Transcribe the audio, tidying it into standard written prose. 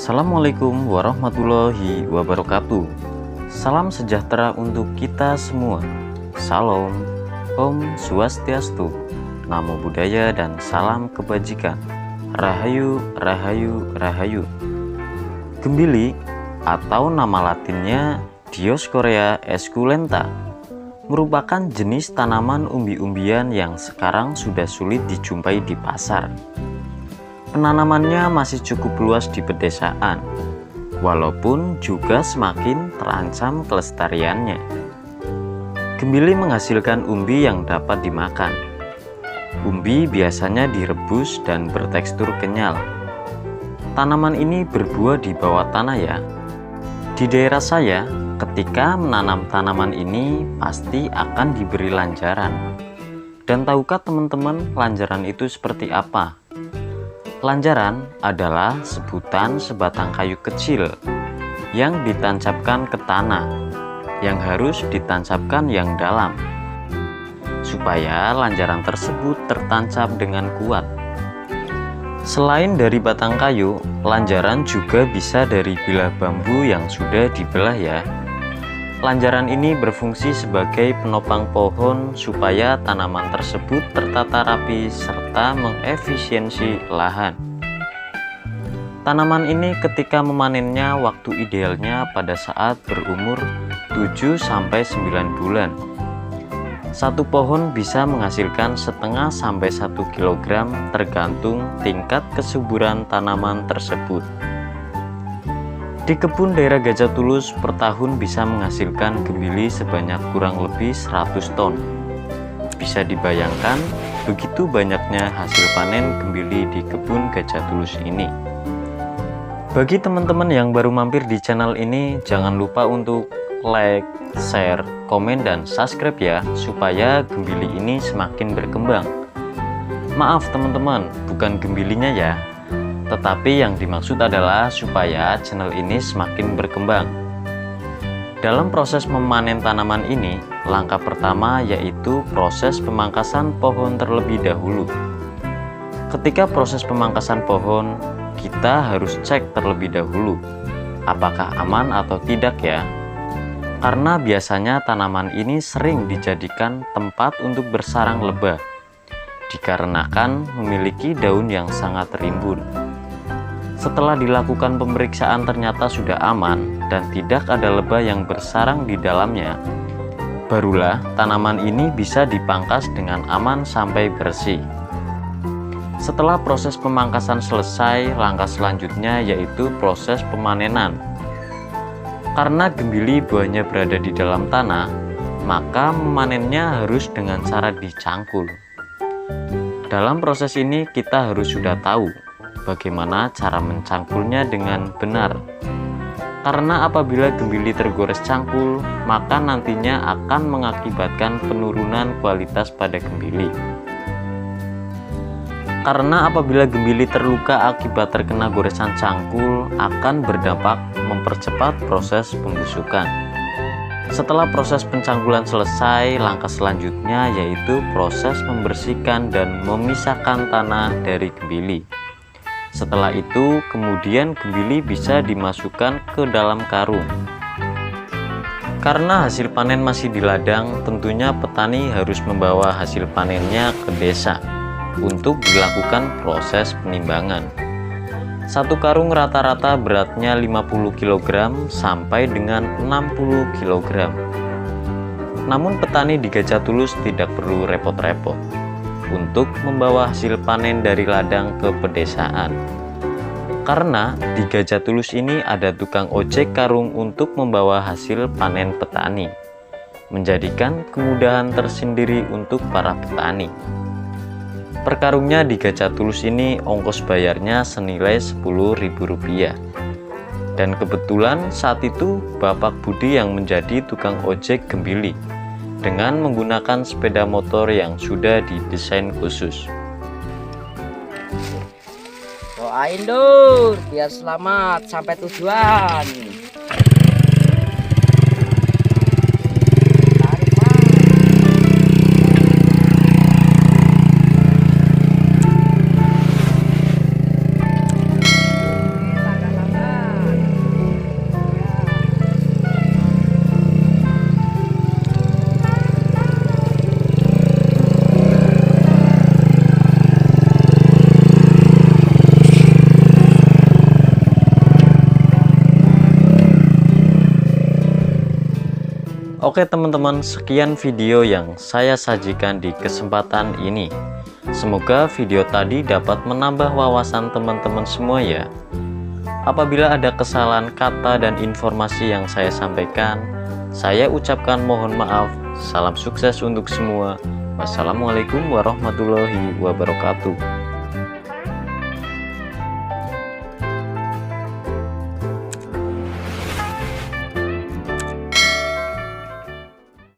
Assalamualaikum warahmatullahi wabarakatuh. Salam sejahtera untuk kita semua. Salam, Om Swastiastu, Namo Buddhaya, dan salam kebajikan. Rahayu, Rahayu, Rahayu. Gembili atau nama latinnya Dioscorea esculenta merupakan jenis tanaman umbi-umbian yang sekarang sudah sulit dijumpai di pasar. Penanamannya masih cukup luas di pedesaan, walaupun juga semakin terancam kelestariannya. Gembili menghasilkan umbi yang dapat dimakan. Umbi biasanya direbus dan bertekstur kenyal. Tanaman ini berbuah di bawah tanah ya. Di daerah saya, ketika menanam tanaman ini pasti akan diberi lanjaran. Dan tahukah teman-teman lanjaran itu seperti apa? Lanjaran adalah sebutan sebatang kayu kecil yang ditancapkan ke tanah, yang harus ditancapkan yang dalam, supaya lanjaran tersebut tertancap dengan kuat. Selain dari batang kayu, lanjaran juga bisa dari bilah bambu yang sudah dibelah ya. Lanjaran ini berfungsi sebagai penopang pohon supaya tanaman tersebut tertata rapi serta mengefisiensi lahan. Tanaman ini ketika memanennya waktu idealnya pada saat berumur 7-9 bulan. Satu pohon bisa menghasilkan setengah sampai 1 kilogram tergantung tingkat kesuburan tanaman tersebut. Di kebun daerah Gajah Tulus per tahun bisa menghasilkan gembili sebanyak kurang lebih 100 ton. Bisa dibayangkan begitu banyaknya hasil panen gembili di kebun Gajah Tulus ini. Bagi teman-teman yang baru mampir di channel ini, jangan lupa untuk like, share, komen, dan subscribe ya, supaya gembili ini semakin berkembang. Maaf teman-teman, bukan gembilinya ya, tetapi yang dimaksud adalah supaya channel ini semakin berkembang. Dalam proses memanen tanaman ini, langkah pertama yaitu proses pemangkasan pohon terlebih dahulu. Ketika proses pemangkasan pohon, kita harus cek terlebih dahulu apakah aman atau tidak ya. Karena biasanya tanaman ini sering dijadikan tempat untuk bersarang lebah, dikarenakan memiliki daun yang sangat rimbun. Setelah dilakukan pemeriksaan ternyata sudah aman dan tidak ada lebah yang bersarang di dalamnya, barulah tanaman ini bisa dipangkas dengan aman sampai bersih. Setelah proses pemangkasan selesai, langkah selanjutnya yaitu proses pemanenan. Karena gembili buahnya berada di dalam tanah, maka memanennya harus dengan cara dicangkul. Dalam proses ini kita harus sudah tahu bagaimana cara mencangkulnya dengan benar. Karena apabila gembili tergores cangkul, maka nantinya akan mengakibatkan penurunan kualitas pada gembili. Karena apabila gembili terluka akibat terkena goresan cangkul, akan berdampak mempercepat proses pembusukan. Setelah proses pencangkulan selesai, langkah selanjutnya yaitu proses membersihkan dan memisahkan tanah dari gembili. Setelah itu, kemudian gembili bisa dimasukkan ke dalam karung. Karena hasil panen masih di ladang, tentunya petani harus membawa hasil panennya ke desa untuk dilakukan proses penimbangan. Satu karung rata-rata beratnya 50 kg sampai dengan 60 kg. Namun petani di Gajah Tulus tidak perlu repot-repot untuk membawa hasil panen dari ladang ke pedesaan. Karena di Gajah Tulus ini ada tukang ojek karung untuk membawa hasil panen petani, menjadikan kemudahan tersendiri untuk para petani. Per karungnya di Gajah Tulus ini ongkos bayarnya senilai Rp10.000. Dan kebetulan saat itu Bapak Budi yang menjadi tukang ojek gembili dengan menggunakan sepeda motor yang sudah didesain khusus. Doain Dur biar selamat sampai tujuan. Tangga Oke teman-teman, sekian video yang saya sajikan di kesempatan ini. Semoga video tadi dapat menambah wawasan teman-teman semua ya. Apabila ada kesalahan kata dan informasi yang saya sampaikan, saya ucapkan mohon maaf. Salam sukses untuk semua. Wassalamualaikum warahmatullahi wabarakatuh.